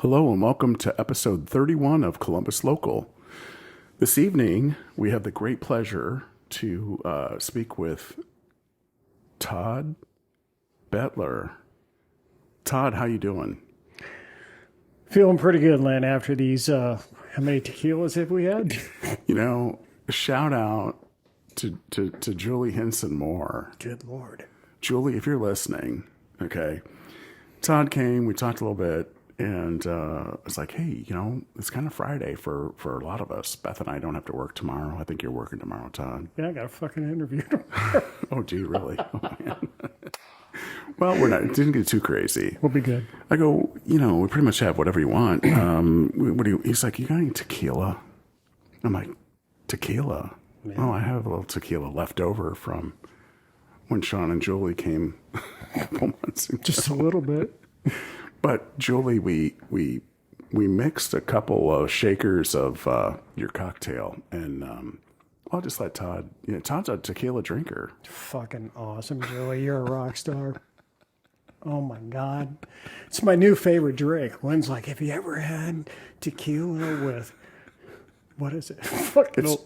Hello and welcome to episode 31 of Columbus Local. This evening, we have the great pleasure to speak with Todd Bettler. Todd, how you doing? Feeling pretty good, Len, after these, how many tequilas have we had? You know, shout out to Julie Henson Moore. Good Lord. Julie, if you're listening, okay, Todd came, we talked a little bit, and it's like, hey, you know, it's kind of Friday for a lot of us. Beth and I don't have to work tomorrow. I think you're working tomorrow, Todd. Yeah, I got a fucking interview tomorrow. Oh, gee, really? Oh, man. Well, we're not. It didn't get too crazy. We'll be good. I go, you know, we pretty much have whatever you want. What do you? He's like, you got any tequila? I'm like, tequila? Man. Oh, I have a little tequila left over from when Sean and Julie came a couple months ago. Just a little bit. But Julie, we mixed a couple of shakers of your cocktail, and I'll just let Todd. You know, Todd's a tequila drinker. Fucking awesome, Julie. You're a rock star. Oh my God, it's my new favorite drink. Lynn's like, have you ever had tequila with what is it?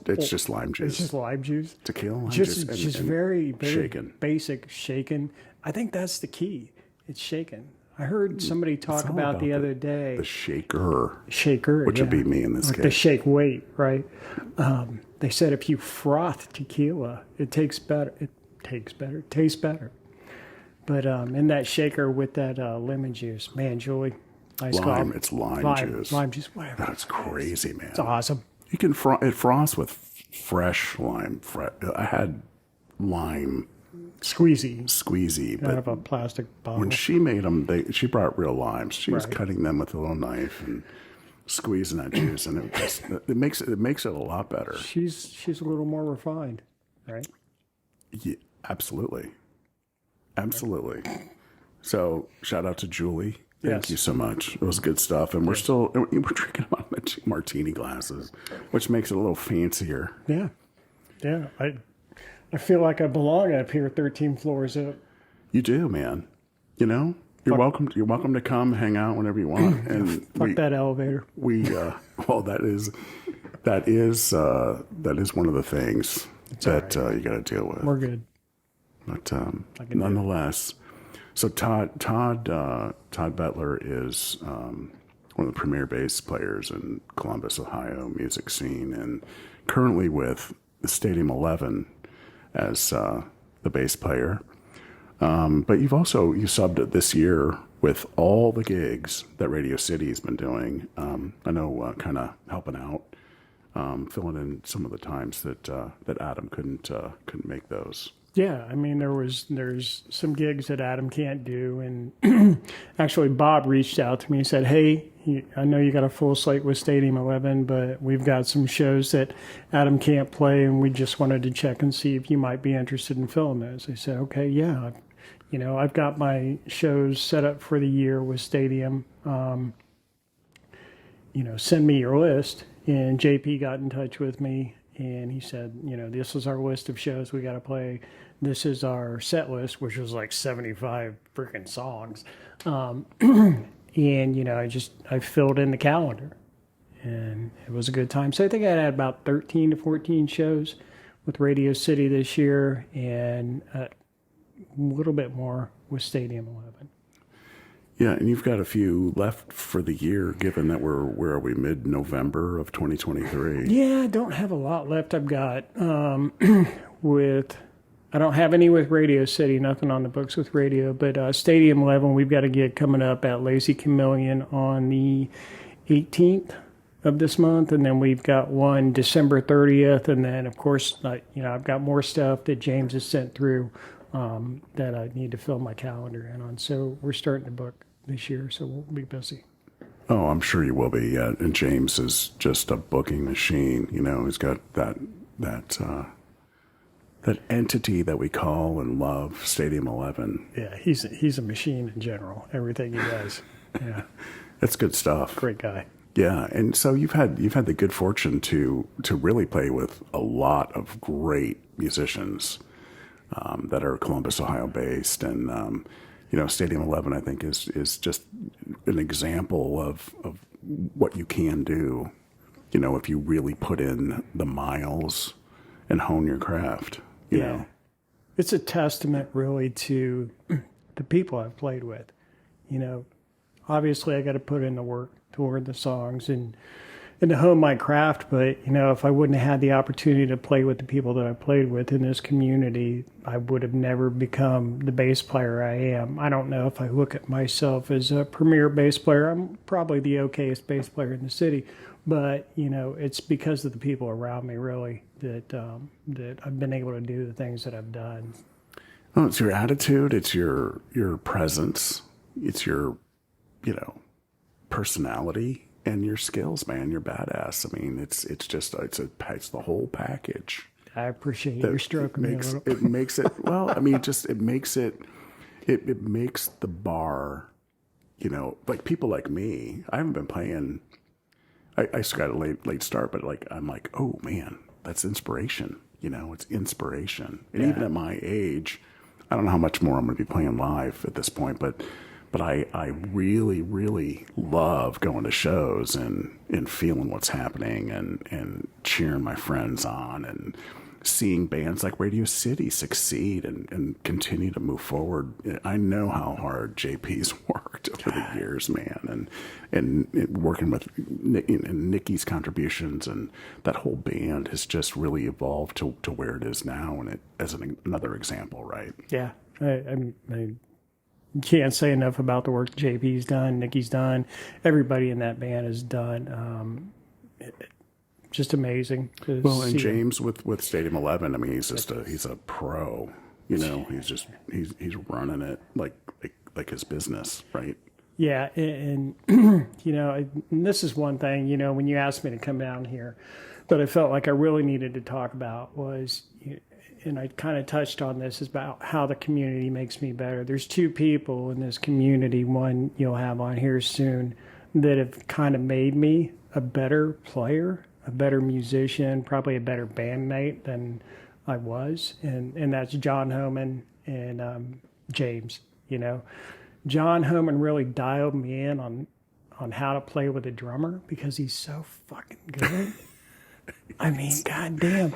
It's just lime juice. It's just lime juice. Tequila, lime juice, Just very shaken. Basic shaken. I think that's the key. It's shaken. I heard somebody talk about the other day. The shaker. Shaker, which would be me in this like case. The shake weight, right? They said if you froth tequila, it tastes better. Tastes better. But in that shaker with that lemon juice, man, Julie, nice lime. It's lime juice. Lime juice, whatever. That's crazy, man. It's awesome. You can it froths with fresh lime. I had lime squeezy, out of a plastic bottle. When she made them, she brought real limes. She was cutting them with a little knife and squeezing that juice, and it makes it a lot better. She's a little more refined, right? Yeah, absolutely. So shout out to Julie. Thank you so much. It was good stuff, and we're drinking out of 2 martini glasses, which makes it a little fancier. Yeah. I feel like I belong up here 13 floors up. You do, man. You know, you're welcome to come hang out whenever you want. And fuck that elevator. Well, that is one of the things that you got to deal with. We're good. But nonetheless, so Todd Bettler is one of the premier bass players in Columbus, Ohio music scene, and currently with the Stadium 11 as the bass player. But you subbed it this year with all the gigs that Radio City has been doing. I know, kind of helping out, filling in some of the times that Adam couldn't make those. Yeah, I mean there's some gigs that Adam can't do, and actually Bob reached out to me and said, "Hey, I know you got a full slate with Stadium 11, but we've got some shows that Adam can't play, and we just wanted to check and see if you might be interested in filling those." I said, "Okay, yeah, I've got my shows set up for the year with Stadium. Send me your list." And JP got in touch with me. And he said, this is our list of shows we got to play. This is our set list, which was like 75 freaking songs. And, I filled in the calendar. And it was a good time. So I think I had about 13 to 14 shows with Radio City this year. And a little bit more with Stadium 11. Yeah, and you've got a few left for the year, given that where are we, mid-November of 2023? Yeah, I don't have a lot left. I've got I don't have any with Radio City, nothing on the books with radio, but Stadium 11, we've got a gig coming up at Lazy Chameleon on the 18th of this month, and then we've got one December 30th, and then, of course, I've got more stuff that James has sent through that I need to fill my calendar in on. So we're starting to book this year, so we'll be busy. Oh, I'm sure you will be. Yeah, and James is just a booking machine. He's got that entity that we call and love, Stadium 11. Yeah, he's a machine in general. Everything he does. Yeah, that's good stuff. Great guy. Yeah, and so you've had the good fortune to really play with a lot of great musicians that are Columbus, Ohio based, and Stadium 11, I think, is just an example of what you can do, if you really put in the miles and hone your craft, you know. It's a testament really to the people I've played with. Obviously I got to put in the work to learn the songs and to hone my craft. But, if I wouldn't have had the opportunity to play with the people that I played with in this community, I would have never become the bass player I am. I don't know if I look at myself as a premier bass player. I'm probably the okayest bass player in the city. But, it's because of the people around me, really, that I've been able to do the things that I've done. Oh, it's your attitude. It's your presence. It's your, personality. And your skills, man, you're badass. I mean, it's the whole package. I appreciate your stroking me a little. It makes it, well, I mean, it makes the bar, like people like me. I haven't been playing. I still got a late start, but I'm like, oh man, that's inspiration. It's inspiration. And even at my age, I don't know how much more I'm going to be playing live at this point, but I really, really love going to shows and feeling what's happening and cheering my friends on and seeing bands like Radio City succeed and continue to move forward. I know how hard JP's worked over the years, man, and working with Nikki's contributions, and that whole band has just really evolved to where it is now. And as another example, right? Yeah, I can't say enough about the work JP's done, Nikki's done, everybody in that band has done. Just amazing. Well, and James with Stadium 11, I mean, he's a pro. He's running it like his business, right? Yeah, and and this is one thing, when you asked me to come down here, that I felt like I really needed to talk about was, and I kind of touched on this, is about how the community makes me better. There's two people in this community, one you'll have on here soon, that have kind of made me a better player, a better musician, probably a better bandmate than I was, and that's John Homan and James. John Homan really dialed me in on how to play with a drummer because he's so fucking good. I mean, goddamn.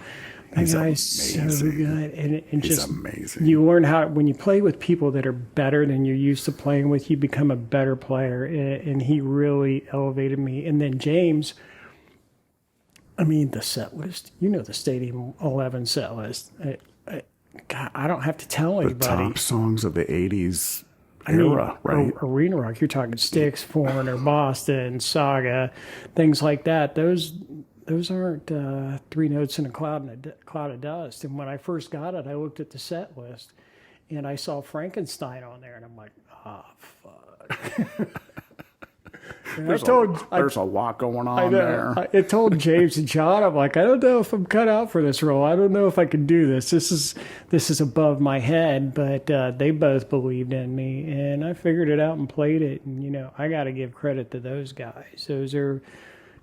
That guy's so good. And He's just amazing. You learn how, when you play with people that are better than you're used to playing with, you become a better player. And he really elevated me. And then James, I mean, the set list, the Stadium 11 set list. God, I don't have to tell anybody. The top songs of the 80s era, right? Arena rock. You're talking Styx, Foreigner, Boston, Saga, things like that. Those aren't three notes in a cloud of dust. And when I first got it, I looked at the set list, and I saw Frankenstein on there, and I'm like, fuck. There's a lot going on there. I told James and John, I'm like, I don't know if I'm cut out for this role. I don't know if I can do this. This is above my head. But they both believed in me, and I figured it out and played it. And I got to give credit to those guys. Those are.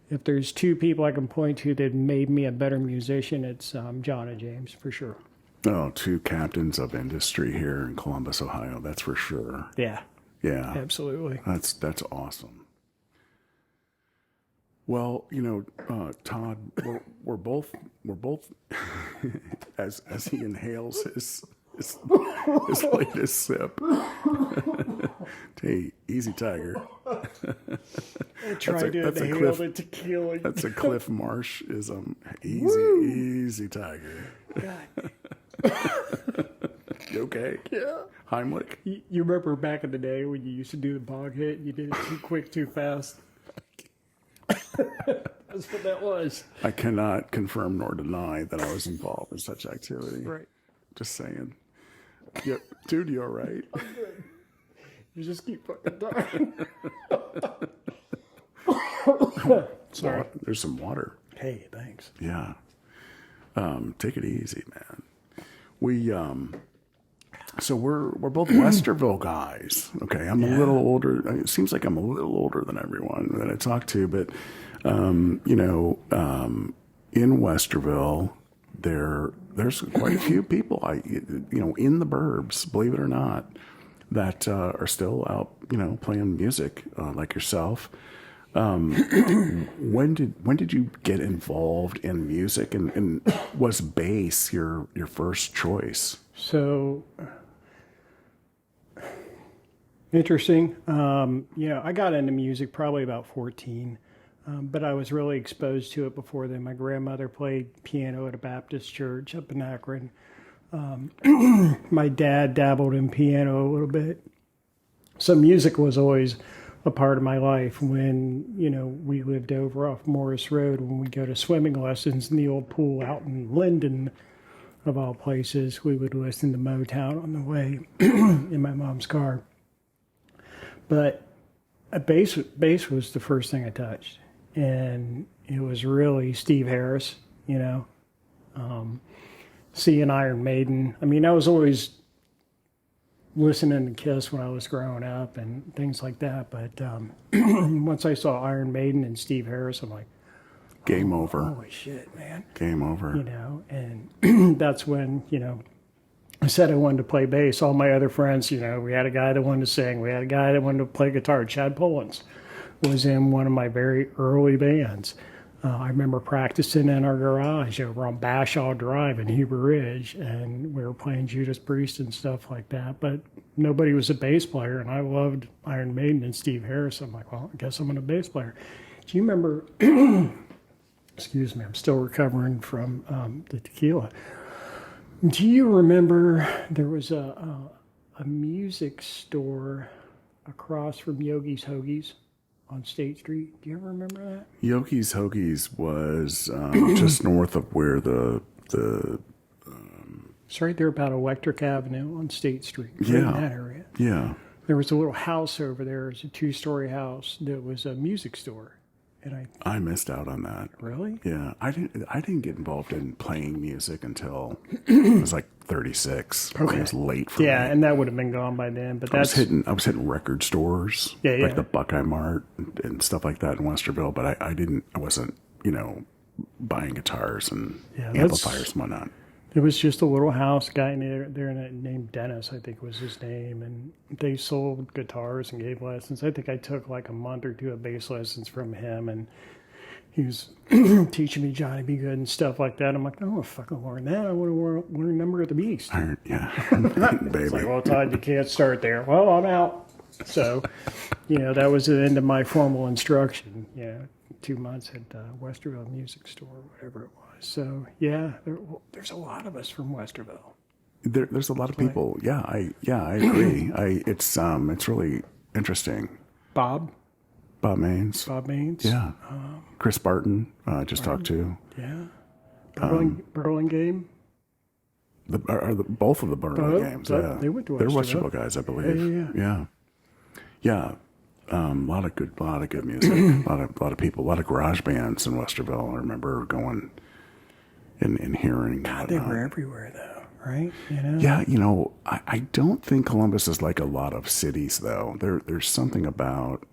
If there's two people I can point to that made me a better musician, it's John and James, for sure. Oh, two captains of industry here in Columbus, Ohio. That's for sure. Yeah. Yeah. Absolutely. That's awesome. Well, Todd, we're both as he inhales his latest sip. Hey, easy, Tiger. I tried to inhale the tequila. That's a Cliff Marshism. Easy, Tiger. God. You okay? Yeah. Heimlich? You remember back in the day when you used to do the bog hit and you did it too quick, too fast? That's what that was. I cannot confirm nor deny that I was involved in such activity. Right. Just saying. Yeah, dude, you all right? I'm good. You just keep fucking talking. Sorry. There's some water. Hey, thanks. Yeah. Take it easy, man. We so we're both Westerville guys. Okay, I'm a little older. It seems like I'm a little older than everyone that I talk to, but in Westerville, there's quite a few people in the burbs, believe it or not, that are still out, playing music like yourself. When did you get involved in music, and was bass your first choice? So interesting. I got into music probably about 14, but I was really exposed to it before then. My grandmother played piano at a Baptist church up in Akron. My dad dabbled in piano a little bit. So music was always a part of my life. When, we lived over off Morris Road, when we go to swimming lessons in the old pool out in Linden, of all places, we would listen to Motown on the way in my mom's car. But a bass was the first thing I touched. And it was really Steve Harris, seeing Iron Maiden. I mean, I was always listening to Kiss when I was growing up and things like that. But once I saw Iron Maiden and Steve Harris, I'm like, game over. Holy shit, man. Game over. And that's when, I said I wanted to play bass. All my other friends, we had a guy that wanted to sing. We had a guy that wanted to play guitar. Chad Pullins was in one of my very early bands. I remember practicing in our garage over on Bashaw Drive in Heber Ridge, and we were playing Judas Priest and stuff like that, but nobody was a bass player, and I loved Iron Maiden and Steve Harris. I'm like, well, I guess I'm a bass player. Do you remember, excuse me, I'm still recovering from the tequila. Do you remember there was a music store across from Yogi's Hoagies on State Street? Do you ever remember that? Yogi's Hoagies was just north of where the it's right there about Electric Avenue on State Street. Right Yeah. in that area. Yeah. There was a little house over there. It was a 2-story house that was a music store. And I missed out on that. Really? Yeah. I didn't get involved in playing music until I was like 36. Okay. It was late for me. Yeah, and that would have been gone by then. But I was that's hitting record stores, Yeah, yeah. like the Buckeye Mart and stuff like that in Westerville. But I wasn't, buying guitars and Yeah, amplifiers and whatnot. it was just a little house. A guy there named Dennis, I think was his name, and they sold guitars and gave lessons. I think I took like a month or two of bass lessons from him, and he was teaching me Johnny B. Good and stuff like that. I'm like, I don't want to fucking learn that. I want to learn Number of the Beast. Yeah, baby. It's like, well, Todd, you can't start there. Well, I'm out. So, that was the end of my formal instruction. 2 months at Westerville Music Store, whatever it was. So, yeah, there's a lot of us from Westerville. There's a lot of people. Yeah, I agree. It's really interesting. Bob Maines. Yeah. Chris Barton, just talked to. Yeah. Burlingame. Both of the Burlingame games. Yeah. They went to They're Westerville. Westerville guys, I believe. Yeah. A lot of good music. a lot of people. A lot of garage bands in Westerville. I remember going and hearing. God, they were everywhere though, right? Yeah, I don't think Columbus is like a lot of cities though. There's something about,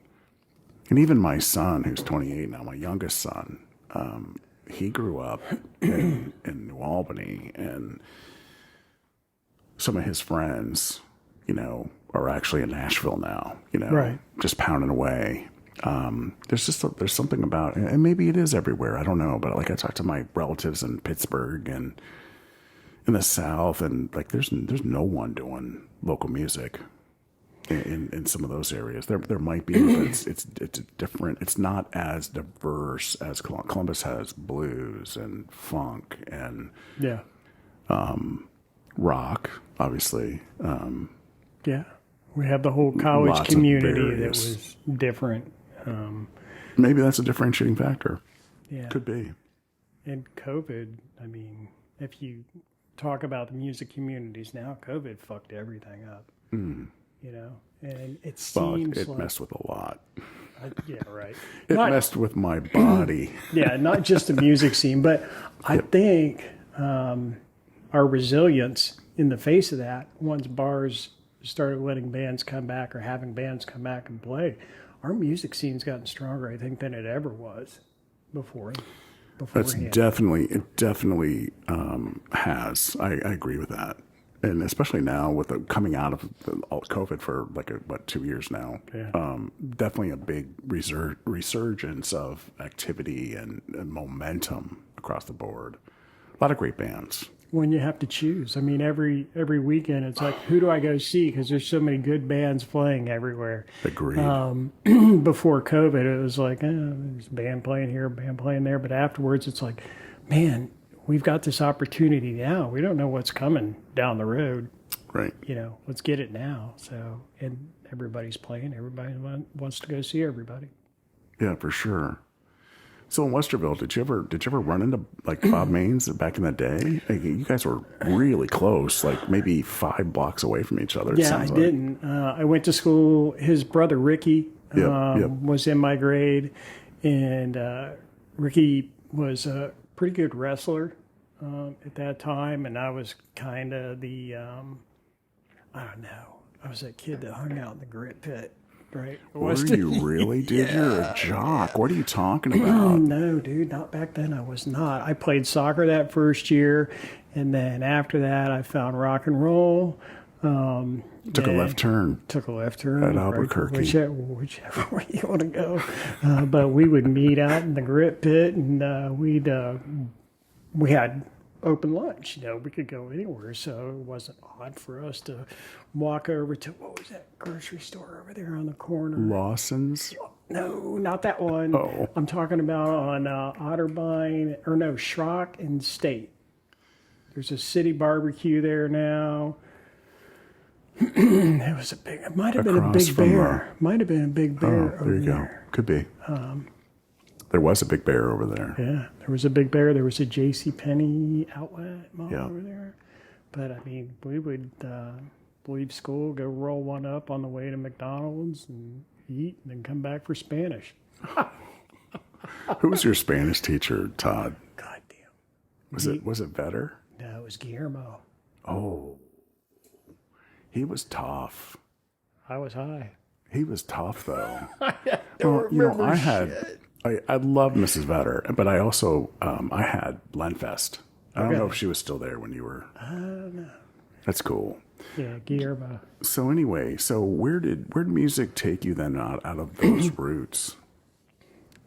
and even my son, who's 28 now, my youngest son, he grew up in New Albany, and some of his friends, are actually in Nashville now, Right. just pounding away. There's something about, and maybe it is everywhere. I don't know, but like I talked to my relatives in Pittsburgh and in the South, and like there's no one doing local music in some of those areas. There might be, but it's different. It's not as diverse as Columbus has blues and funk and rock, obviously. Yeah. We have the whole college Lots of community that various. was different. Maybe that's a differentiating factor. Yeah. Could be. And COVID, I mean, if you talk about the music communities now, COVID fucked everything up. And it seems It like... messed with a lot. Yeah, right. It messed with my body. Yeah, not just the music scene, but I think our resilience in the face of that, once bars started letting bands come back or having bands come back and play, our music scene's gotten stronger, I think, than it ever was before. It definitely has. I agree with that. And especially now with the coming out of all COVID for like 2 years now, definitely a big resurgence of activity and momentum across the board. A lot of great bands. When you have to choose, I mean, every weekend it's like, who do I go see? Because there's so many good bands playing everywhere. Agreed. Before COVID, it was like, there's a band playing here, a band playing there. But afterwards, it's like, man, we've got this opportunity now. We don't know what's coming down the road. Right. Let's get it now. So, and everybody's playing. Everybody wants to go see everybody. Yeah, for sure. So in Westerville, did you ever run into like Bob Maines back in the day? Like, you guys were really close, like maybe 5 blocks away from each other. Yeah, I didn't. I went to school. His brother Ricky was in my grade, and Ricky was a pretty good wrestler at that time, and I was kind of the I don't know. I was that kid that hung out in the grit pit. Right. Were you really, dude? Yeah. You're a jock. What are you talking about? No, dude, not back then. I was not. I played soccer that first year, and then after that, I found rock and roll. Took a left turn. Took a left turn at Albuquerque. Whichever way you want to go. But we would meet out in the grit pit, and we had open lunch. We could go anywhere, so it wasn't odd for us to walk over to, what was that grocery store over there on the corner? Lawson's? No, not that one. Oh. I'm talking about on Schrock and State. There's a city barbecue there now. It might have been a Big Bear. Might have been a Big Bear. Oh, there you go. Could be. There was a Big Bear over there. Yeah, there was a Big Bear. There was a J.C. Penney outlet mall over there. But, I mean, we would leave school, go roll one up on the way to McDonald's and eat, and then come back for Spanish. Who was your Spanish teacher, Todd? Goddamn. Was it Vetter? No, it was Guillermo. Oh. He was tough. I was high. He was tough, though. I love Mrs. Vetter, but I also I had Lenfest. I don't know if she was still there when you were. I don't know. That's cool. Yeah, Guillermo. So anyway, where did music take you then out of those roots?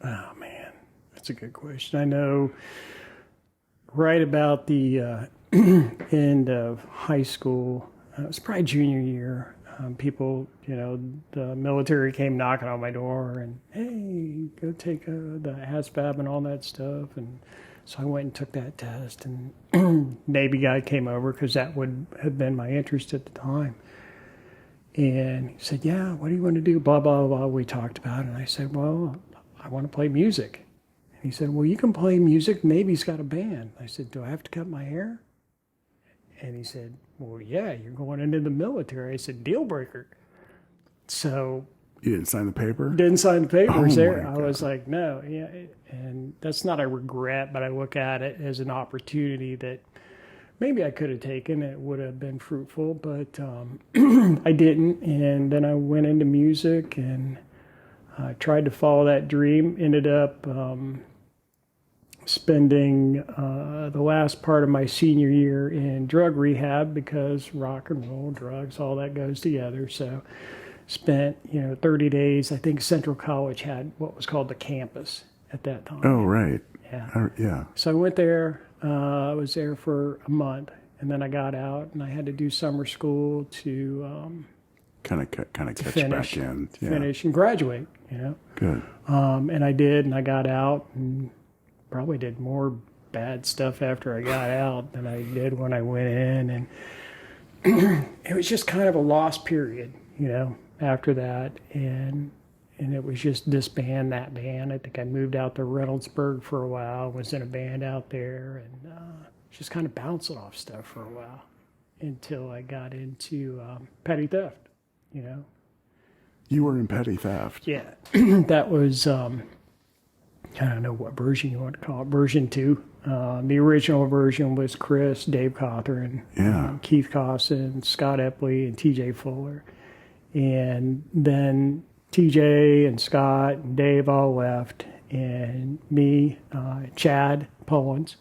Oh man, that's a good question. I know right about the end of high school, it was probably junior year. People, the military came knocking on my door and, hey, go take the ASVAB and all that stuff. And so I went and took that test, and Navy guy came over because that would have been my interest at the time. And he said, yeah, what do you want to do? Blah, blah, blah. We talked about it. And I said, well, I want to play music. And he said, well, you can play music. Navy's got a band. I said, do I have to cut my hair? And he said, well, yeah, you're going into the military. I said, deal breaker. So. You didn't sign the paper? Didn't sign the papers there. I was like, no. Yeah. And that's not a regret, but I look at it as an opportunity that maybe I could have taken. It would have been fruitful, but I didn't. And then I went into music and tried to follow that dream. Ended up spending the last part of my senior year in drug rehab because rock and roll, drugs, all that goes together. So spent, 30 days. I think Central College had what was called the campus at that time. Oh, right. Yeah. Yeah. So I went there. I was there for a month, and then I got out, and I had to do summer school to kind of catch back in. Yeah. Finish and graduate, Good. And I did, and I got out and probably did more bad stuff after I got out than I did when I went in. And it was just kind of a lost period, after that. And it was just disband that band. I think I moved out to Reynoldsburg for a while, was in a band out there, and just kind of bouncing off stuff for a while until I got into petty theft, You were in petty theft? Yeah. That was... I don't know what version you want to call it, version 2. The original version was Chris, Dave Cawthorn, Keith Cosson, Scott Epley, and TJ Fuller. And then TJ and Scott and Dave all left, and me, Chad Pullins,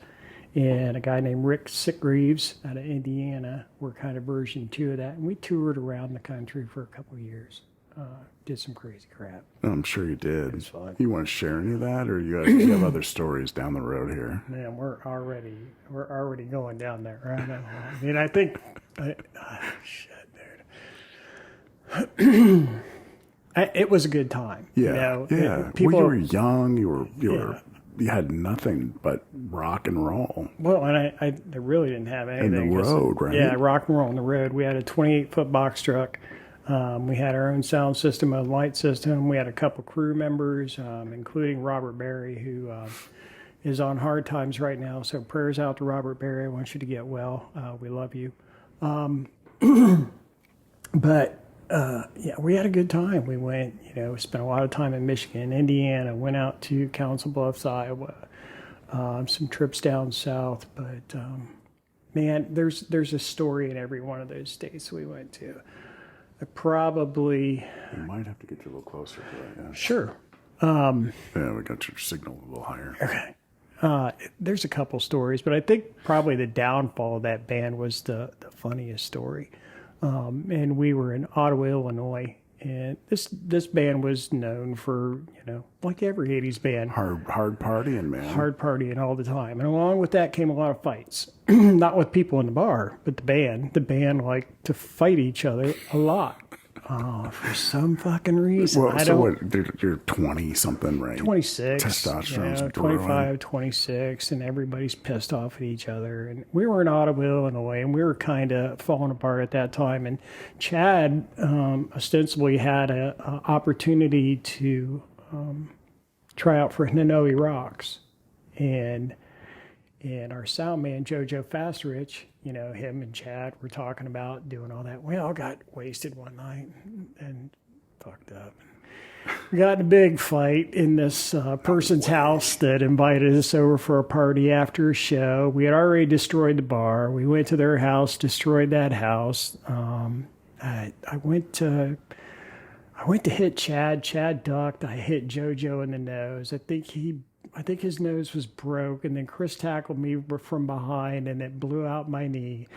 and a guy named Rick Sitgreaves out of Indiana were kind of version 2 of that. And we toured around the country for a couple of years. Did some crazy crap. I'm sure you did. It was fun. You want to share any of that, or you have other stories down the road here? Man, we're already going down there, right? I mean, I think, shit, dude. It was a good time. Yeah, yeah. You were young. You had nothing but rock and roll. Well, and I really didn't have anything. And the road, right? Yeah, rock and roll on the road. We had a 28-foot box truck. We had our own sound system, a light system. We had a couple crew members, including Robert Berry, who is on hard times right now. So prayers out to Robert Berry. I want you to get well. We love you. But yeah, we had a good time. We went, spent a lot of time in Michigan, Indiana, went out to Council Bluffs, Iowa, some trips down south. But man, there's a story in every one of those states we went to. We might have to get you a little closer to that. Yeah. Sure. Yeah, we got your signal a little higher. Okay. There's a couple stories, but I think probably the downfall of that band was the funniest story. And we were in Ottawa, Illinois, and this band was known for, like every 80s band. Hard partying, man. Hard partying all the time. And along with that came a lot of fights. Not with people in the bar, but the band. The band liked to fight each other a lot. For some fucking reason. Well, what, you're 20-something, right? 26. Testosterone's 25, 26, and everybody's pissed off at each other. And we were in Ottawa, Illinois, and we were kind of falling apart at that time. And Chad ostensibly had an opportunity to try out for Nanoe Rocks. And our sound man, JoJo Fastrich, him and Chad were talking about doing all that. We all got wasted one night and fucked up. We got in a big fight in this person's house that invited us over for a party after a show. We had already destroyed the bar. We went to their house, destroyed that house. I went to hit Chad. Chad ducked. I hit JoJo in the nose. I think his nose was broke, and then Chris tackled me from behind, and it blew out my knee.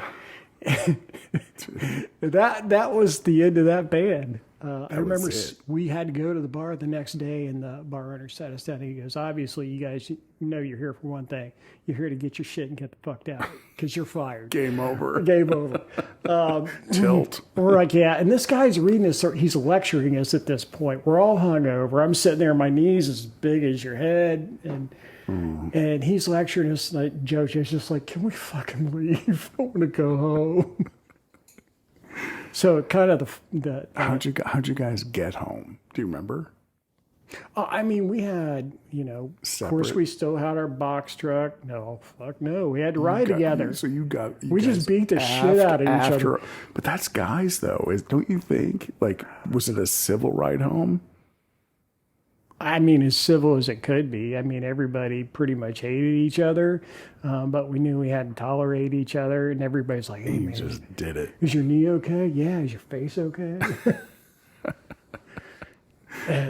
That was the end of that band. I remember we had to go to the bar the next day, and the bar owner sat us down, and he goes, obviously, you guys know you're here for one thing. You're here to get your shit and get the fuck out, because you're fired. Game over. Game over. Tilt. We're like, yeah. And this guy's reading this, he's lecturing us at this point. We're all hungover. I'm sitting there, my knees as big as your head, and he's lecturing us. Like, JoJo's just like, can we fucking leave? I want to go home. So kind of how'd you guys get home? Do you remember? I mean, we had, Separate. Of course, we still had our box truck. No, fuck no. We had to ride together. So we just beat the shit out of each other. But that's guys, though. Don't you think? Like, was it a civil ride home? I mean, as civil as it could be. I mean, everybody pretty much hated each other, but we knew we had to tolerate each other, and everybody's like, hey, man, just did it. Is your knee okay? Yeah. Is your face okay?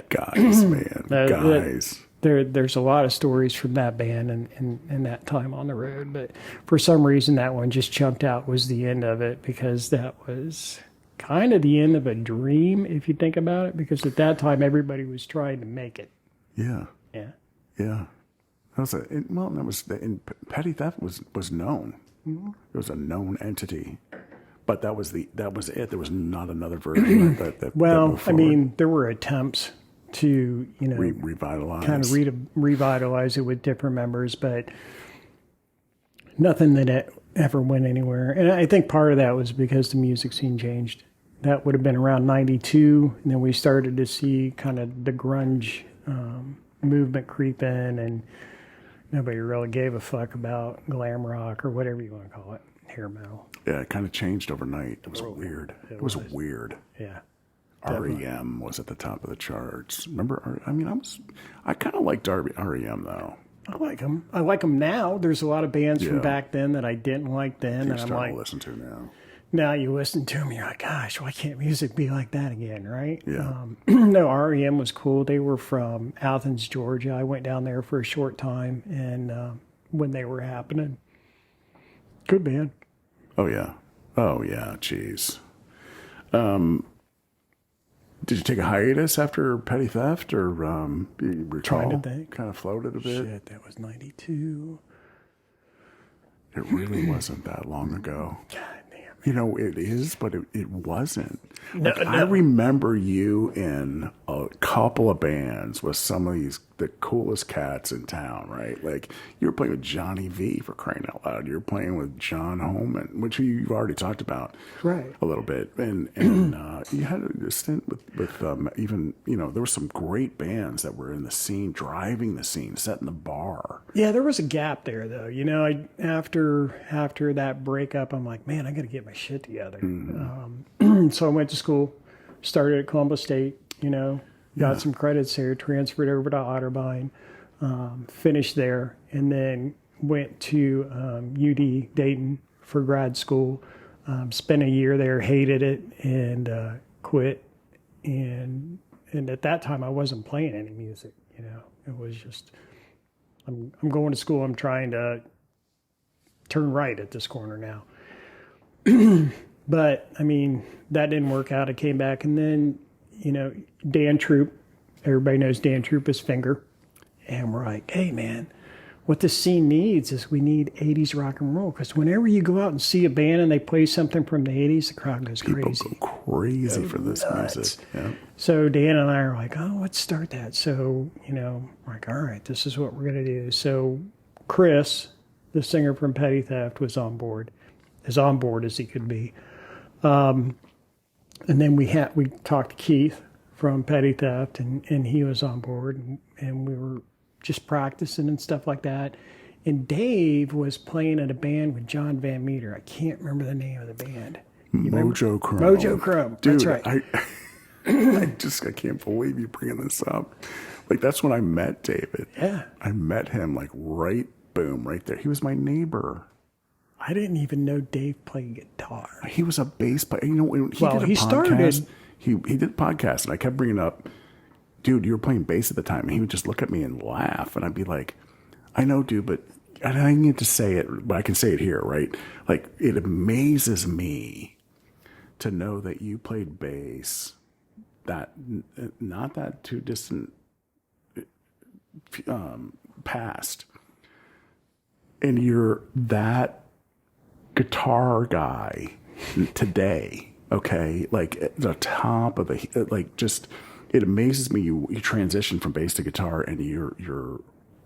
Guys, man. Guys. There's a lot of stories from that band and that time on the road, but for some reason that one just jumped out was the end of it, because that was kind of the end of a dream, if you think about it, because at that time everybody was trying to make it. Yeah. Yeah. Yeah. Petty theft was known. Mm-hmm. It was a known entity. But that was it. There was not another version of that. Well, I mean, there were attempts to, revitalize. Kind of revitalize it with different members, but nothing that ever went anywhere. And I think part of that was because the music scene changed. That would have been around 92, and then we started to see kind of the grunge movement creep in, and nobody really gave a fuck about glam rock or whatever you want to call it, hair metal. Yeah, it kind of changed overnight. It was weird. It was weird. Yeah. REM was at the top of the charts. Remember? I mean, I kind of liked REM though. I like them. I like them now. There's a lot of bands from back then that I didn't like then, and I'm like, to listen to now. Now you listen to them, you're like, gosh, why can't music be like that again, right? Yeah. No, REM was cool. They were from Athens, Georgia. I went down there for a short time, and when they were happening, Good band. Oh yeah. Oh yeah. Jeez. Did you take a hiatus after Petty Theft, or you recall? Trying to think. Kind of floated a bit. Shit, that was 92. It really wasn't that long ago. God damn. You know, it is, but it wasn't. No, Like, I remember you in a couple of bands with some of the coolest cats in town, right? Like, you were playing with Johnny V, for crying out loud. You were playing with John Holman, which you've already talked about Right. a little bit. And you had a stint with even, you know, there were some great bands that were in the scene, driving the scene, setting the bar. Yeah, there was a gap there, though. You know, after that breakup, I'm like, man, I got to get my shit together. So I went to school, started at Columbus State. You know, got some credits there, transferred over to Otterbein, finished there, and then went to UD Dayton for grad school. Spent a year there, hated it, and quit. And at that time, I wasn't playing any music. You know, it was just. I'm going to school. I'm trying to turn right at this corner now. But, I mean, that didn't work out. I came back. And then, you know, Dan Troop, everybody knows Dan Troop is Finger. And we're like, hey, man, what this scene needs is we need 80s rock and roll. Because whenever you go out and see a band and they play something from the 80s, the crowd goes crazy. People go crazy for this music. Yeah. So Dan and I are like, oh, let's start that. So, you know, we're like, all right, this is what we're going to do. So Chris, the singer from Petty Theft, was on board, as on board as he could be. And then we talked to Keith from Petty Theft, and he was on board, and we were just practicing and stuff like that. And Dave was playing in a band with John Van Meter. I can't remember the name of the band. Mojo Chrome. Mojo Chrome. Dude, that's right. I can't believe you bringing this up. Like, that's when I met David. Yeah. I met him like right there. He was my neighbor. I didn't even know Dave played guitar. He was a bass player. You know, when he did a he podcast, started. He did a podcast, and I kept bringing up, dude, you were playing bass at the time, and he would just look at me and laugh, and I'd be like, I know, dude, but I didn't get to say it, but I can say it here, right? Like, it amazes me to know that you played bass, that not that too distant past, and you're that guitar guy today, okay? Like, at the top of the, like, just, it amazes me you transition from bass to guitar, and you're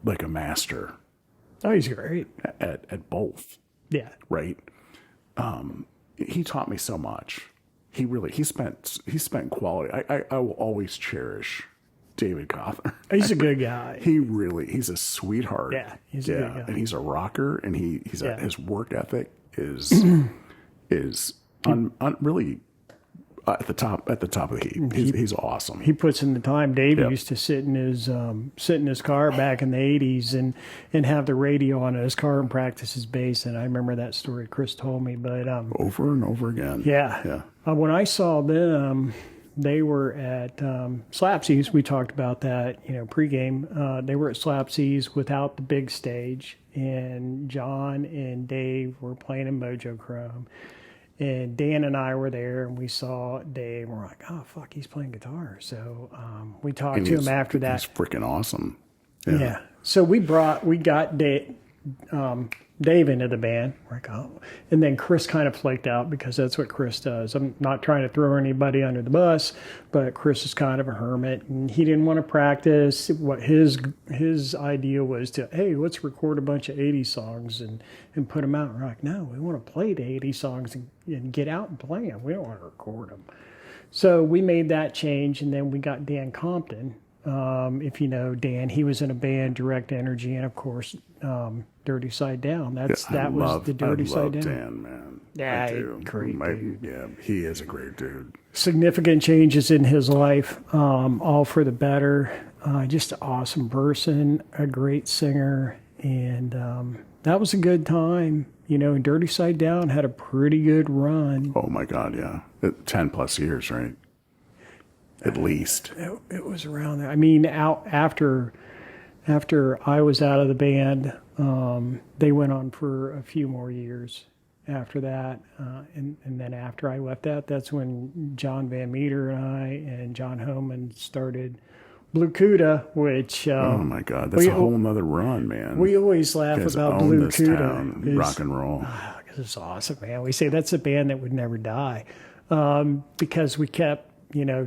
like a master. Oh, he's great. At both. Yeah. Right? He taught me so much. He spent quality. I will always cherish David Cawthorn. He's a good guy. He's a sweetheart. Yeah, he's a good guy. And he's a rocker, and his work ethic is really at the top of the heap. He's awesome. He puts in the time. Dave used to sit in his car back in the 80s and have the radio on in his car and practice his bass. And I remember that story Chris told me. But over and over again. Yeah. When I saw them, they were at Slapsies. We talked about that, you know, pregame. They were at Slapsies without the big stage, and John and Dave were playing in Mojo Chrome. And Dan and I were there, and we saw Dave, and we're like, oh, fuck, he's playing guitar. So we talked to him after that. He's freaking awesome. Yeah. So we got Dave into the band. We're like, oh. And then Chris kind of flaked out because that's what Chris does. I'm not trying to throw anybody under the bus, but Chris is kind of a hermit, and he didn't want to practice. What his idea was to, hey, let's record a bunch of 80s songs and put them out. And we're like, no, we want to play the 80s songs and get out and play them. We don't want to record them. So we made that change, and then we got Dan Compton. If you know Dan, he was in a band, Direct Energy, and of course, Dirty Side Down. That was the Dirty Side Down. Dan, man. Yeah, great dude. Yeah, he is a great dude. Significant changes in his life, all for the better. Just an awesome person, a great singer, and that was a good time. You know, Dirty Side Down had a pretty good run. Oh my God, yeah, 10 plus years, right? At least. It was around there. I mean, after I was out of the band, they went on for a few more years. after that. And then after I left that's when John Van Meter and I and John Homan started Blue Cuda, which Oh my God, that's a whole nother run, man. we always laugh You guys about own Blue this Cuda. town, rock and roll. It's awesome, man. We say that's a band that would never die, because we kept,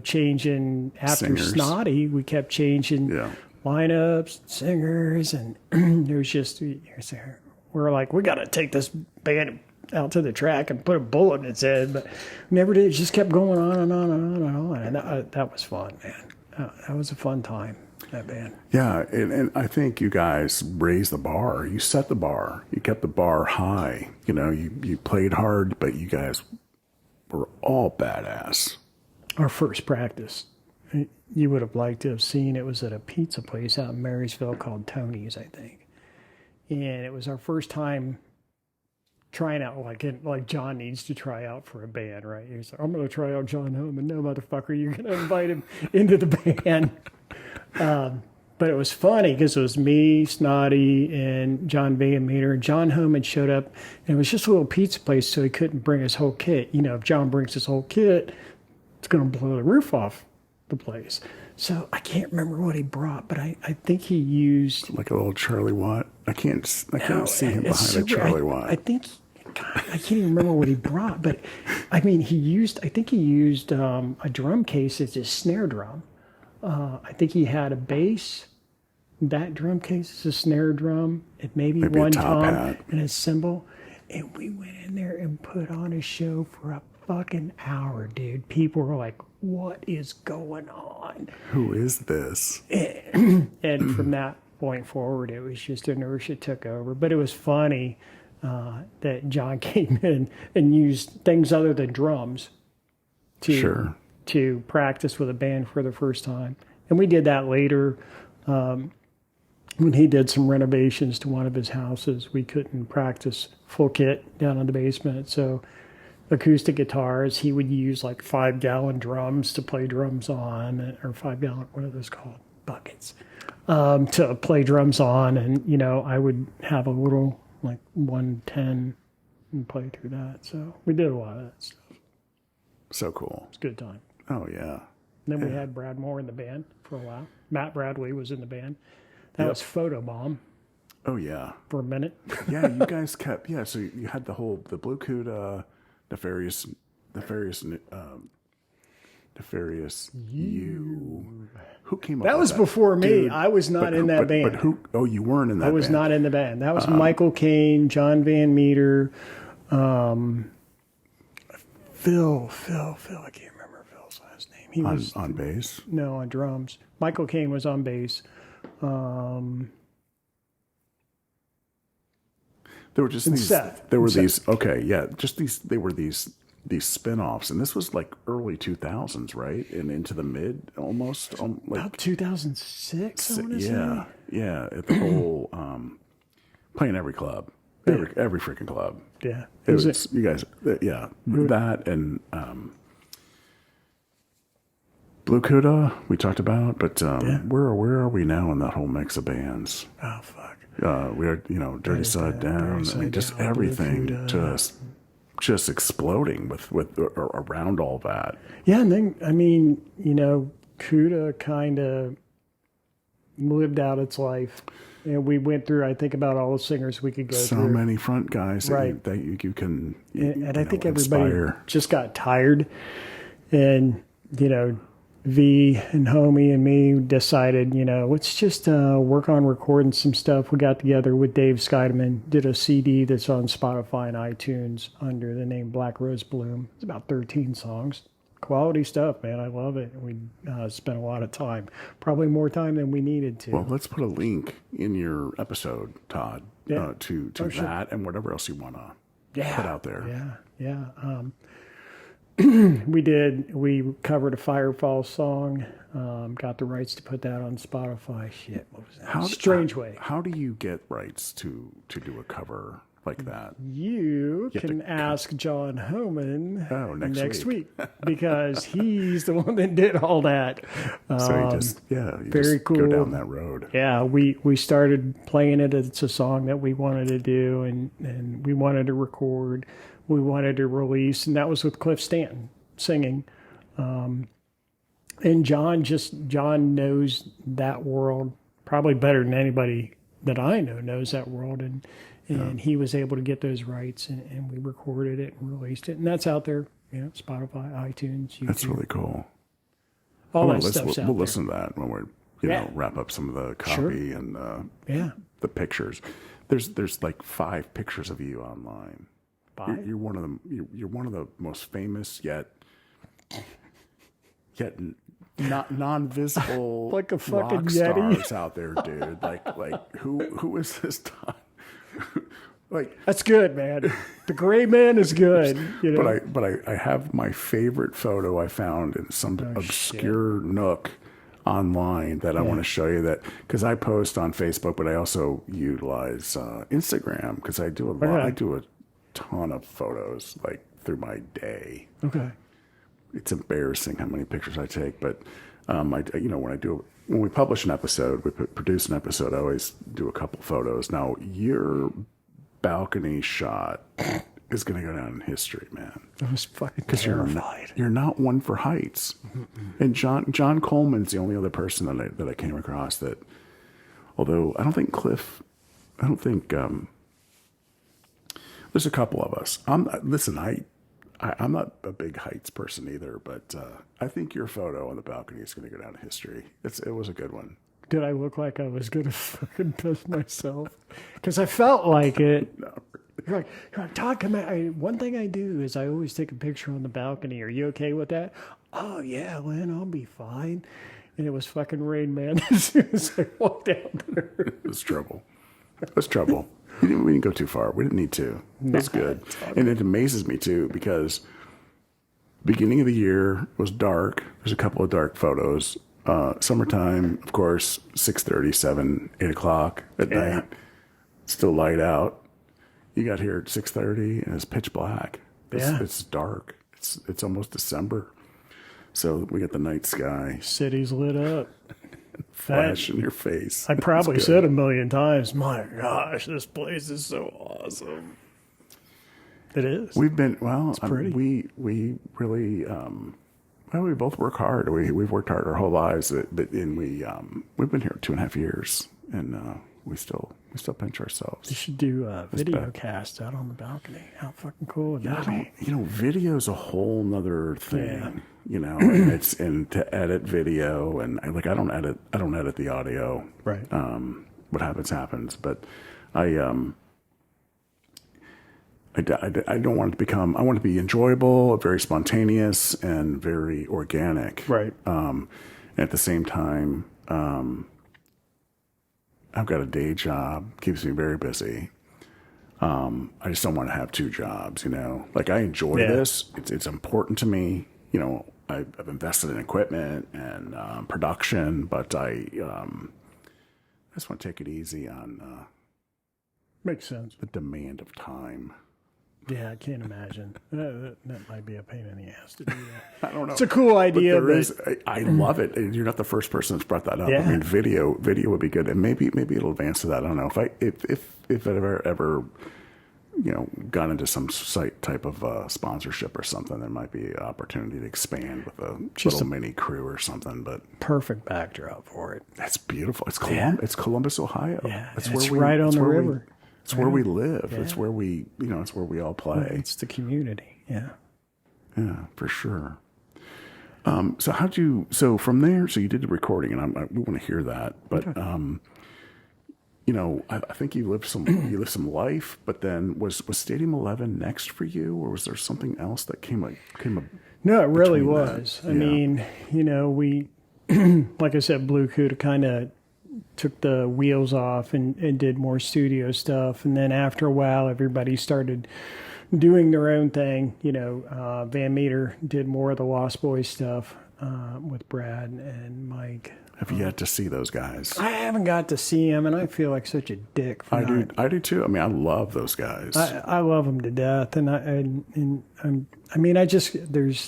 changing after Singers. Snotty. We kept changing Yeah. lineups, singers, and it was just we're like, we got to take this band out to the track and put a bullet in its head, but never did. It just kept going on and on and on and on, and that was fun, man. That was a fun time, that band. Yeah, and I think you guys raised the bar. You set the bar. You kept the bar high. You played hard, but you guys were all badass. Our first practice, you would have liked to have seen. It was at a pizza place out in Marysville called Tony's, I think. And it was our first time trying out, like John needs to try out for a band, right? He's like, I'm going to try out John Homan. No, motherfucker, you're going to invite him into the band. But it was funny because it was me, Snotty, and John Van Meter. John Homan showed up, and it was just a little pizza place, so he couldn't bring his whole kit. If John brings his whole kit, it's going to blow the roof off the place. So I can't remember what he brought, but I think he used Like a little Charlie Watt. I can't see him behind a Charlie Watt. I think, God, I can't even remember what he brought, but I mean, he used a drum case as his snare drum. I think he had a bass. That drum case is a snare drum. It maybe one a top tom hat. and a cymbal. And we went in there and put on a show for a fucking hour, dude. People were like, what is going on? Who is this? And from that point forward, it was just inertia took over. But it was funny that John came in and used things other than drums to practice with a band for the first time. And we did that later. When he did some renovations to one of his houses, we couldn't practice full kit down in the basement. So acoustic guitars, he would use like 5-gallon drums to play drums on, or 5-gallon, what are those called? Buckets. To play drums on. And, I would have a little like 110 and play through that. So we did a lot of that stuff. So cool. It's a good time. Oh, yeah. And then we had Brad Moore in the band for a while. Matt Bradley was in the band. That was Photobomb Oh, yeah. for a minute. Yeah, you guys kept, so you had the Blue Cuda, Nefarious You. Who came up That with was that? before me. Dude, I was not in that band. But who? Oh, you weren't in that band. I was not in the band. That was Michael Caine, John Van Meter, Phil. I can't remember Phil's last name. He was on bass. No, on drums. Michael Caine was on bass. There were just and these. Seth. There were And these. Okay, yeah, just these. They were these spin-offs, and this was like early 2000s, right? And into the mid, almost like about 2006. I want to yeah, yeah. At the whole playing every club, every freaking club. Yeah, It was you guys. Yeah, that and Blue Cuda we talked about, but where are we now in that whole mix of bands? Oh fuck. We are, Dirty Side Down. I mean, just Down, everything, Blue Cuda. just exploding with around all that. Yeah, and then Cuda kind of lived out its life, and we went through. I think about all the singers we could go So through. many front guys Right. that you can, And I think inspire. everybody just got tired, and V and Homie and me decided, let's just work on recording some stuff. We got together with Dave Scheidemann, did a CD that's on Spotify and iTunes under the name Black Rose Bloom. It's about 13 songs. Quality stuff, man. I love it. We spent a lot of time, probably more time than we needed to. Well, let's put a link in your episode, Todd, Yeah. to that and whatever else you want to put out there. Yeah. We covered a Firefall song, got the rights to put that on Spotify. Shit, what was that? Strange Way. How do you get rights to do a cover like that? You can ask John Homan next week because he's the one that did all that. So you very just cool. go down that road. Yeah, we started playing it. It's a song that we wanted to do and we wanted to record. we wanted to release, and that was with Cliff Stanton singing. And John knows that world probably better than anybody that I know knows that world, and he was able to get those rights, and we recorded it and released it, and that's out there, Spotify, iTunes, YouTube. That's really cool. All that stuff's out We'll there. listen to that when we're wrap up some of the copy and the pictures. There's like 5 pictures of you online. 5? You're one of them. You're one of the most famous yet not non-visible like a fucking rock Yeti stars out there, dude. Like who is this Todd? Like, that's good, man. The gray man is good. But I have my favorite photo I found in some obscure nook online that I want to show you, that because I post on Facebook, but I also utilize Instagram because I do a lot. I do a ton of photos like through my day. Okay. It's embarrassing how many pictures I take, but when we publish an episode, we produce an episode, I always do a couple photos. Now, your balcony shot is going to go down in history, man. I was fucking terrified. You're not one for heights. And John Coleman's the only other person that I came across that, although I don't think there's a couple of us. I'm not a big heights person either, but I think your photo on the balcony is going to go down in history. It was a good one. Did I look like I was going to fucking piss myself? Because I felt like it. No. You're like, Todd, come out. One thing I do is I always take a picture on the balcony. Are you okay with that? Oh, yeah, Lynn, I'll be fine. And it was fucking rain, man, as soon as I walked out there. It was trouble. We didn't go too far. We didn't need to. It was good. And it amazes me, too, because beginning of the year was dark. There's a couple of dark photos. Summertime, of course, 6:30, 7, 8 o'clock at night. Still light out. You got here at 6:30 and it's pitch black. It's dark. It's almost December. So we got the night sky. City's lit up. Flash in your face. I probably said a million times, my gosh, this place is so awesome. It is. We've been, it's pretty. We really, we both work hard. We've worked hard our whole lives, but we've been here 2.5 years, and we still pinch ourselves. You should do a video cast out on the balcony. How fucking cool would that be? Video's a whole nother thing. And to edit video, and I don't edit the audio. Right. What happens, but I don't want it to become. I want it to be enjoyable, very spontaneous, and very organic. Right. At the same time, I've got a day job, keeps me very busy. I just don't want to have 2 jobs. Like I enjoy this. It's important to me. I've invested in equipment and production, but I just want to take it easy on. Makes sense. The demand of time. Yeah, I can't imagine. That might be a pain in the ass to do that. I don't know. It's a cool idea, but I love it. You're not the first person that's brought that up. Yeah. I mean, video would be good, and maybe it'll advance to that. I don't know if it ever got into some site type of sponsorship or something. There might be an opportunity to expand with a little mini crew or something. But perfect backdrop for it. That's beautiful. It's It's Columbus, Ohio. Yeah, it's right on the river. It's where we live. Yeah. It's where we, it's where we all play. It's the community. Yeah. Yeah, for sure. So from there, so you did the recording, and we want to hear that. But, I think you lived some life, but then was Stadium 11 next for you, or was there something else that came up? No, it really was. I mean, we, like I said, Blue Cuda kind of took the wheels off and did more studio stuff. And then after a while, everybody started doing their own thing. Van Meter did more of the Lost Boys stuff with Brad and Mike. Have you yet to see those guys? I haven't got to see them, and I feel like such a dick. I do too. I mean, I love those guys. I love them to death,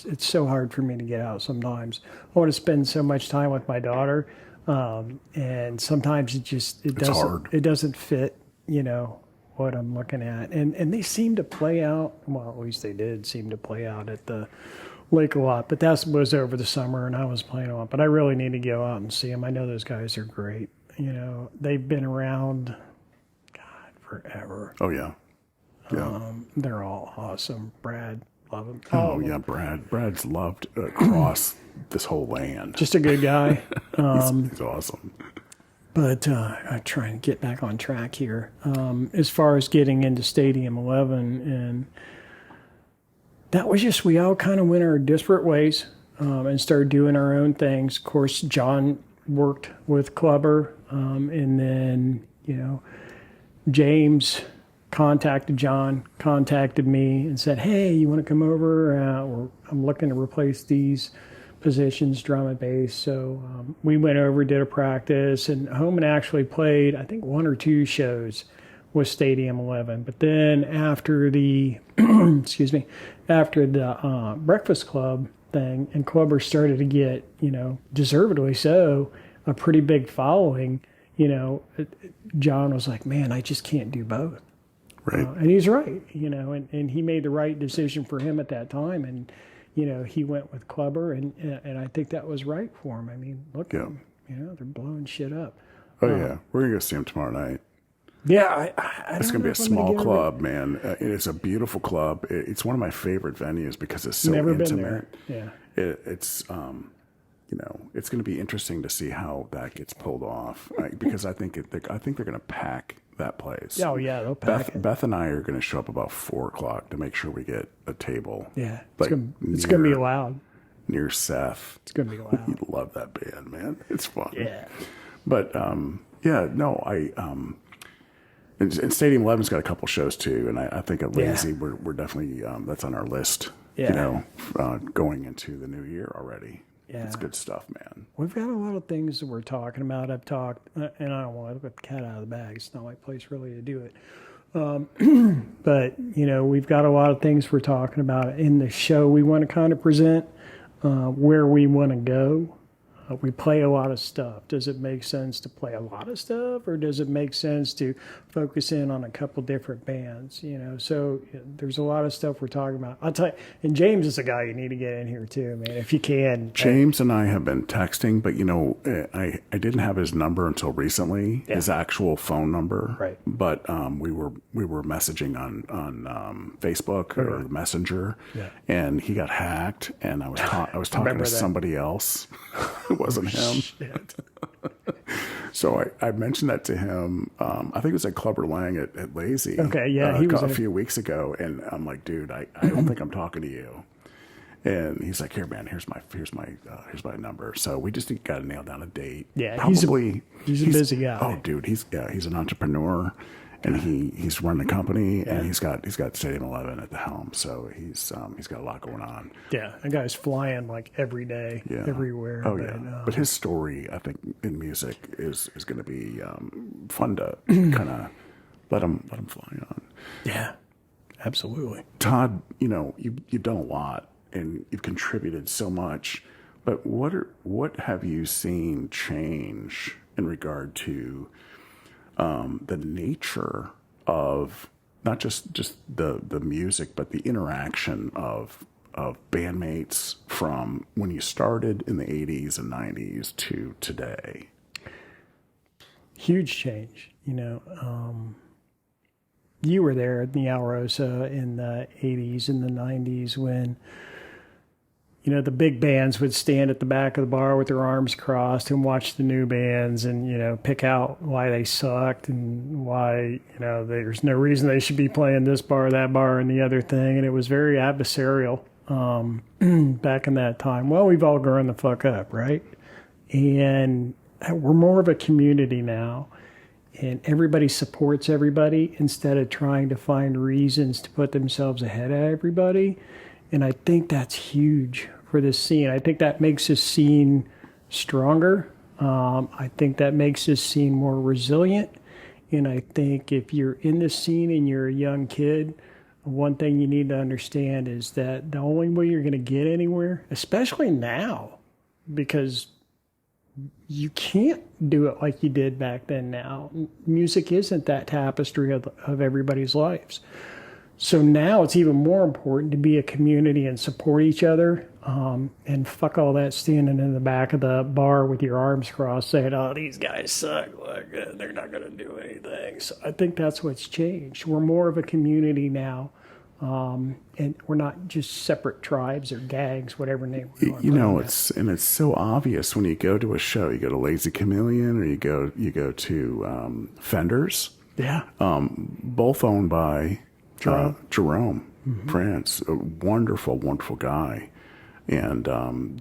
it's so hard for me to get out sometimes. I want to spend so much time with my daughter. And sometimes it hard. It doesn't fit, what I'm looking at. And they seem to play out, well, at least they did seem to play out at the lake a lot. But that was over the summer, and I was playing a lot. But I really need to go out and see them. I know those guys are great. You know, they've been around, God, forever. Oh, yeah. Yeah. They're all awesome. Brad, love him. Oh, yeah, Brad's loved across this whole land. Just a good guy. He's awesome. But I'm trying to get back on track here. As far as getting into Stadium 11, and that was just, we all kind of went our disparate ways and started doing our own things. Of course, John worked with Clubber, and then, you know, James contacted John, contacted me and said, hey, you want to come over? I'm looking to replace these positions, drum and bass. So we went over, did a practice, and Homan actually played, I think, 1 or 2 shows with Stadium 11. But then after the, excuse me, after the Breakfast Club thing, and Clubber started to get, you know, deservedly so, a pretty big following, you know, John was like, man, I just can't do both. Right. And he's right, you know, and he made the right decision for him at that time. And, you know, he went with Clubber, and I think that was right for him. I mean, look at him, you know, they're blowing shit up. Oh, yeah. We're going to go see him tomorrow night. Yeah. It's going to be a small club, man. It's a beautiful club. It's one of my favorite venues because it's so intimate. Been there. Yeah. It's, you know, it's going to be interesting to see how that gets pulled off, because I think they're going to pack that place. Oh, yeah, they'll pack it. Beth and I are going to show up about 4:00 to make sure we get a table. Yeah, like it's going to be loud. Near Seth. It's going to be loud. You love that band, man. It's fun. Yeah. But, yeah, no, and Stadium 11's got a couple shows too, and I think at Lazy, we're definitely, that's on our list, you know, going into the new year already. Yeah. It's good stuff, man. We've got a lot of things that we're talking about. I've talked, and I don't want to let the cat out of the bag. It's not my place really to do it. But, you know, we've got a lot of things we're talking about in the show. We want to kind of present where we want to go. We play a lot of stuff. Does it make sense to play a lot of stuff, or does it make sense to focus in on a couple different bands? You know, so there's a lot of stuff we're talking about. I'll tell you, and James is a guy you need to get in here too, man, if you can. James and I have been texting, but you know, I didn't have his number until recently, his actual phone number. Right. But we were messaging on Facebook or Messenger, and he got hacked, and I was talking to somebody else. It wasn't him. Shit. So I mentioned that to him. I think it was at Clubber Lang at Lazy. Okay, yeah, he was a few weeks ago, and I'm like, dude, I don't think I'm talking to you. And he's like, here, man, here's my number. So we just got to nail down a date. Yeah, probably he's a busy guy. Oh, dude, he's an entrepreneur, and he's running a company, and he's got Stadium 11 at the helm. So he's got a lot going on. Yeah, that guy's flying like every day, everywhere. Oh, but his story, I think, in music is going to be fun to kind of let him fly on. Yeah, absolutely. Todd, you know, you've done a lot, and you've contributed so much. But what have you seen change in regard to the nature of not just the music, but the interaction of bandmates from when you started in the 80s and 90s to today? Huge change. You know, you were there at the Alrosa in the 80s and the 90s when, you know, the big bands would stand at the back of the bar with their arms crossed and watch the new bands and, you know, pick out why they sucked and why, you know, there's no reason they should be playing this bar, that bar, and the other thing. And it was very adversarial back in that time. Well, we've all grown the fuck up, right? And we're more of a community now. And everybody supports everybody instead of trying to find reasons to put themselves ahead of everybody. And I think that's huge for this scene. I think that makes this scene stronger. I think that makes this scene more resilient. And I think if you're in this scene and you're a young kid, one thing you need to understand is that the only way you're going to get anywhere, especially now, because you can't do it like you did back then now. Music isn't that tapestry of everybody's lives. So now it's even more important to be a community and support each other, and fuck all that standing in the back of the bar with your arms crossed saying, oh, these guys suck. Look, they're not going to do anything. So I think that's what's changed. We're more of a community now, and we're not just separate tribes or gangs, whatever name we want. You know, it's so obvious when you go to a show. You go to Lazy Chameleon, or you go to Fenders. Yeah. Both owned by Jerome France, a wonderful, wonderful guy, and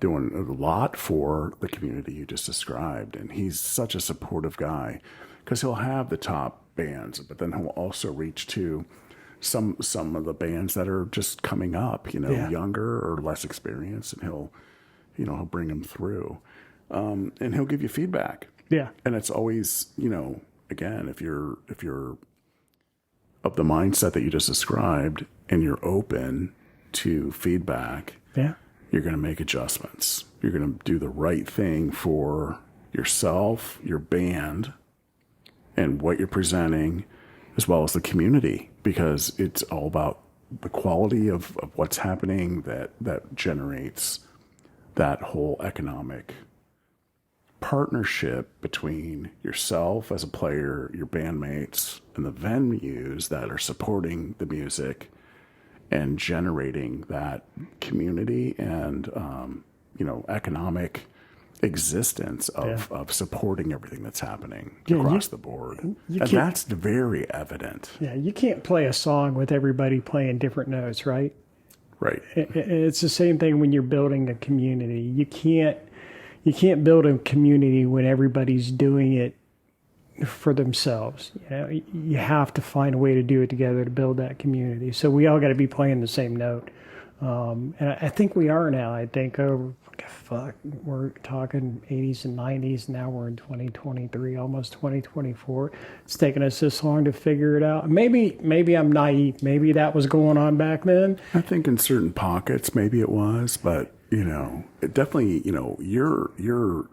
doing a lot for the community you just described. And he's such a supportive guy because he'll have the top bands, but then he'll also reach to some of the bands that are just coming up, younger or less experienced, and he'll bring them through, and he'll give you feedback. Yeah, and it's always, again, if you're of the mindset that you just described and you're open to feedback, yeah, you're going to make adjustments. You're going to do the right thing for yourself, your band, and what you're presenting, as well as the community, because it's all about the quality of what's happening that generates that whole economic partnership between yourself as a player, your bandmates, and the venues that are supporting the music and generating that community and economic existence of supporting everything that's happening across the board. And that's very evident. Yeah, you can't play a song with everybody playing different notes, right? Right. It's the same thing when you're building a community. You can't build a community when everybody's doing it for themselves. You have to find a way to do it together to build that community. So we all got to be playing the same note. And I think we are now. I think, we're talking 80s and 90s. Now we're in 2023, almost 2024. It's taken us this long to figure it out. Maybe I'm naive. Maybe that was going on back then. I think in certain pockets, maybe it was, but it definitely, you're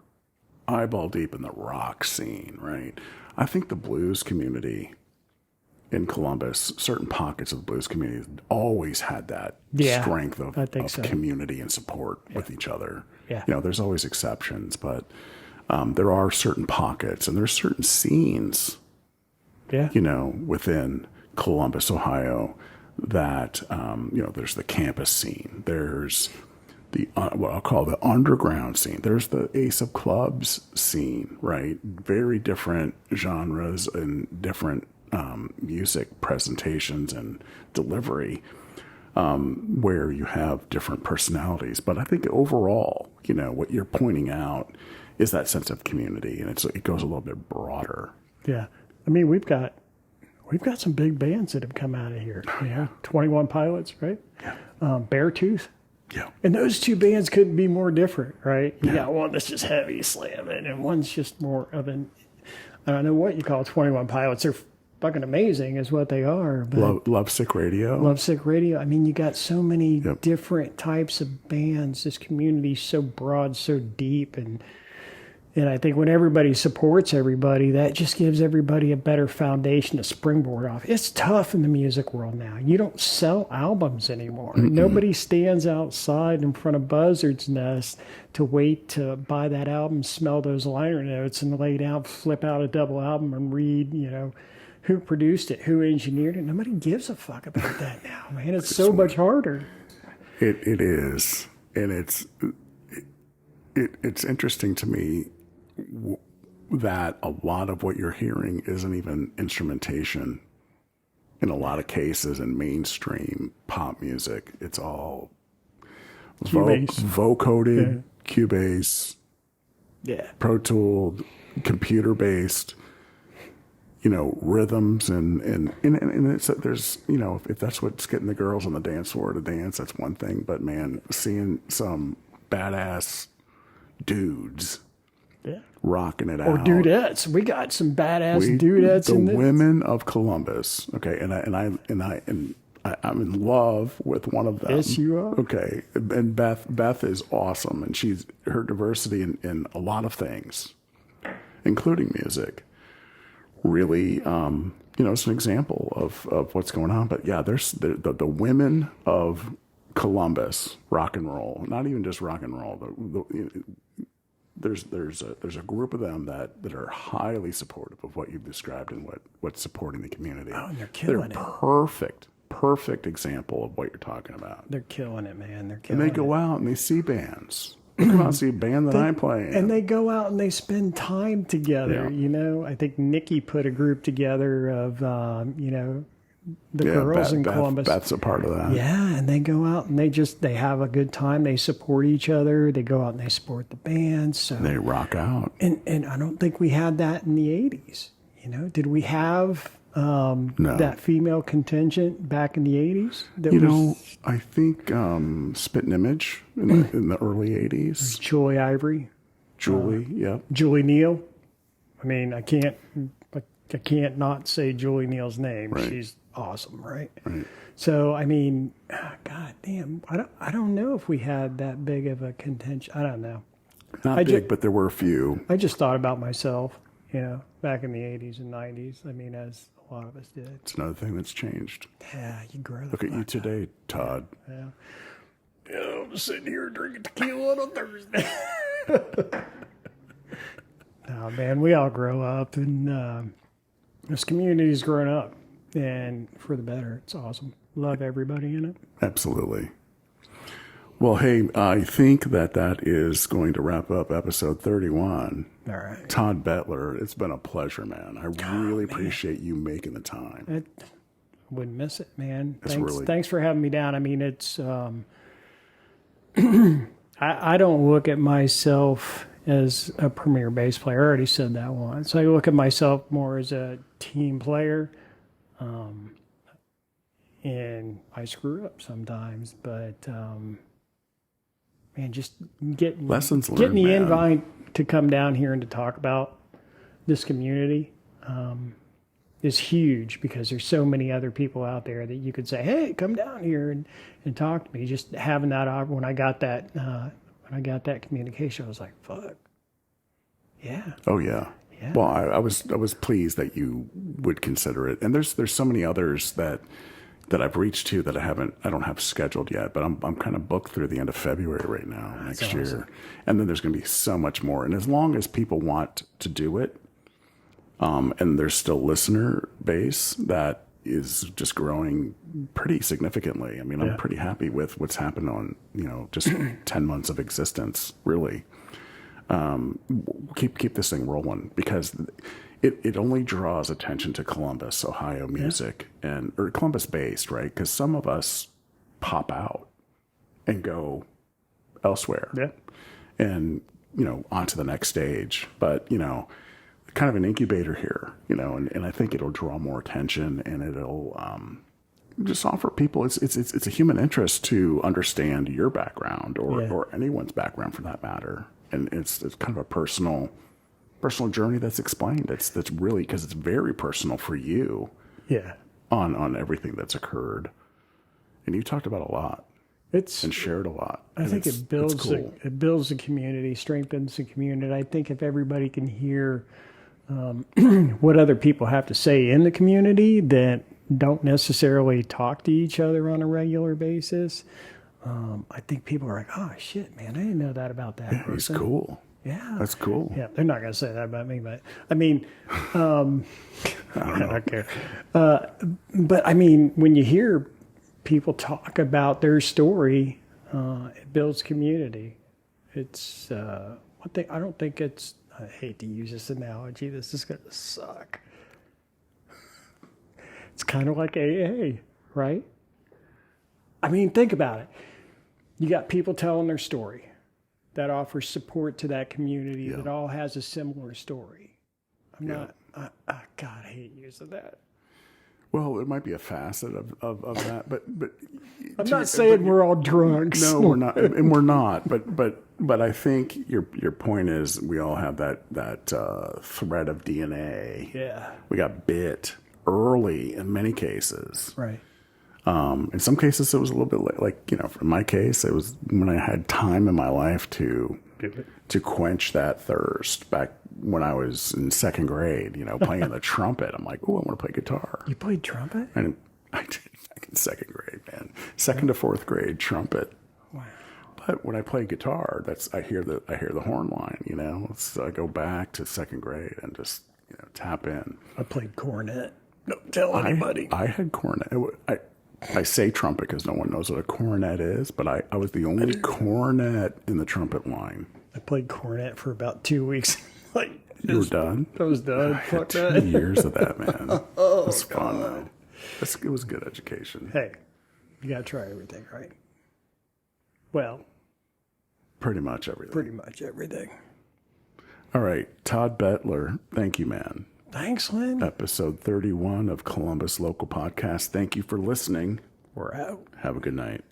eyeball deep in the rock scene, right? I think the blues community in Columbus, certain pockets of the blues community always had that strength of community and support with each other. Yeah. There's always exceptions, but there are certain pockets and there's certain scenes, within Columbus, Ohio, that, there's the campus scene. There's what I'll call the underground scene. There's the Ace of Clubs scene, right? Very different genres and different music presentations and delivery, where you have different personalities. But I think overall, what you're pointing out is that sense of community, and it goes a little bit broader. Yeah, I mean we've got some big bands that have come out of here. Yeah, 21 Pilots, right? Yeah, Beartooth. Yeah. And those two bands couldn't be more different, right? You got one that's just heavy slamming, and one's just more of an, I don't know what you call 21 Pilots. They're fucking amazing is what they are. But Lovesick Radio. Lovesick Radio. I mean, you got so many different types of bands. This community's so broad, so deep, and I think when everybody supports everybody, that just gives everybody a better foundation to springboard off. It's tough in the music world now. You don't sell albums anymore. Mm-mm. Nobody stands outside in front of Buzzard's Nest to wait to buy that album, smell those liner notes, and lay down, flip out a double album and read, who produced it, who engineered it. Nobody gives a fuck about that now, man. It's so much harder. It is. And it's interesting to me that a lot of what you're hearing isn't even instrumentation in a lot of cases in mainstream pop music. It's all vocoded, Cubase, Pro Tool, computer based, rhythms and it's, there's, if that's what's getting the girls on the dance floor to dance, that's one thing. But man, seeing some badass dudes rocking it out. Or dudettes. We got some badass dudettes in this. The women of Columbus. Okay. I'm in love with one of them. Yes, you are. Okay. And Beth is awesome. And her diversity in a lot of things. including music. Really, it's an example of what's going on. But yeah, there's the women of Columbus, rock and roll, not even just rock and roll. There's a group of them that are highly supportive of what you've described and what's supporting the community. Oh, and they're killing it. Perfect example of what you're talking about. They're killing it, man. They're killing it. And they go out and they see bands. They come out and see a band that I play in. And they go out and they spend time together. Yeah. I think Nikki put a group together of, the girls in Columbus. Beth's a part of that. Yeah, and they go out and they have a good time. They support each other. They go out and they support the bands. So they rock out. And I don't think we had that in the 80s. Did we have no. that female contingent back in the 80s? I think Spit and Image in the early 80s. Joy Ivory. Julie, yeah. Julie Neal. I mean, I can't not say Julie Neal's name. Right. She's awesome, right? Right. So, I mean, God damn, I don't know if we had that big of a contention. I don't know. Not big, but there were a few. I just thought about myself, back in the 80s and 90s. I mean, as a lot of us did. It's another thing that's changed. Yeah, you grow. Look at you today, Todd. Yeah. I'm sitting here drinking tequila on a Thursday. No, man, we all grow up, and this community's grown up, and for the better. It's awesome. Love everybody in it. Absolutely. Well, hey, I think that is going to wrap up episode 31. All right. Todd Bettler, it's been a pleasure, man. I really appreciate you making the time. I wouldn't miss it, man. Thanks, thanks for having me down. I mean, it's I don't look at myself as a premier bass player. I already said that once. I look at myself more as a team player. And I screw up sometimes, but man, just getting the invite to come down here and to talk about this community is huge, because there's so many other people out there that you could say, hey, come down here and talk to me. Just having that, when I got that communication, I was like, fuck. Yeah. Oh yeah. Yeah. Well, I was pleased that you would consider it. And there's so many others that I've reached to that I don't have scheduled yet, but I'm kind of booked through the end of February right now, next year. And then there's going to be so much more. And as long as people want to do it, and there's still listener base that is just growing pretty significantly. I mean, I'm pretty happy with what's happened on, just 10 months of existence, really. Keep this thing rolling, because it only draws attention to Columbus, Ohio music, or Columbus based, right? Because some of us pop out and go elsewhere, and on to the next stage. But kind of an incubator here, and I think it'll draw more attention, and it'll just offer people. It's a human interest to understand your background or anyone's background for that matter, and it's kind of a personal journey that's explained. That's really, because it's very personal for you. Yeah. On everything that's occurred, and you talked about a lot. And shared a lot. I think it builds cool. It builds the community, strengthens the community. I think if everybody can hear what other people have to say in the community that don't necessarily talk to each other on a regular basis, I think people are like, oh shit, man, I didn't know that about that person. He's cool. Yeah. That's cool. Yeah, they're not going to say that about me, but I mean, I don't care. But I mean, when you hear people talk about their story, it builds community. It's one thing. I don't think it's. I hate to use this analogy. This is going to suck. It's kind of like AA, right? I mean, think about it. You got people telling their story that offers support to that community that all has a similar story. God, I hate using that. Well, it might be a facet of that, but I'm not saying we're all drunks. No, we're not, and we're not. But I think your point is we all have that thread of DNA. Yeah, we got bit early in many cases. Right. In some cases, it was a little bit like in my case, it was when I had time in my life to Do it. to quench that thirst back when I was in second grade, playing the trumpet. I'm like, oh, I want to play guitar. You played trumpet? And I did back in second grade, man. Second to fourth grade trumpet. Wow. But when I play guitar, I hear the horn line, So I go back to second grade and just, tap in. I played cornet. Don't tell anybody. I had cornet. I say trumpet because no one knows what a cornet is, but I was the only cornet in the trumpet line. I played cornet for about 2 weeks. You were done? I was done. I had 2 years of that, man. It was fun, though. It was good education. Hey, you got to try everything, right? Well, pretty much everything. Pretty much everything. All right. Todd Bettler, thank you, man. Thanks, Lynn. Episode 31 of Columbus Local Podcast. Thank you for listening. We're out. Have a good night.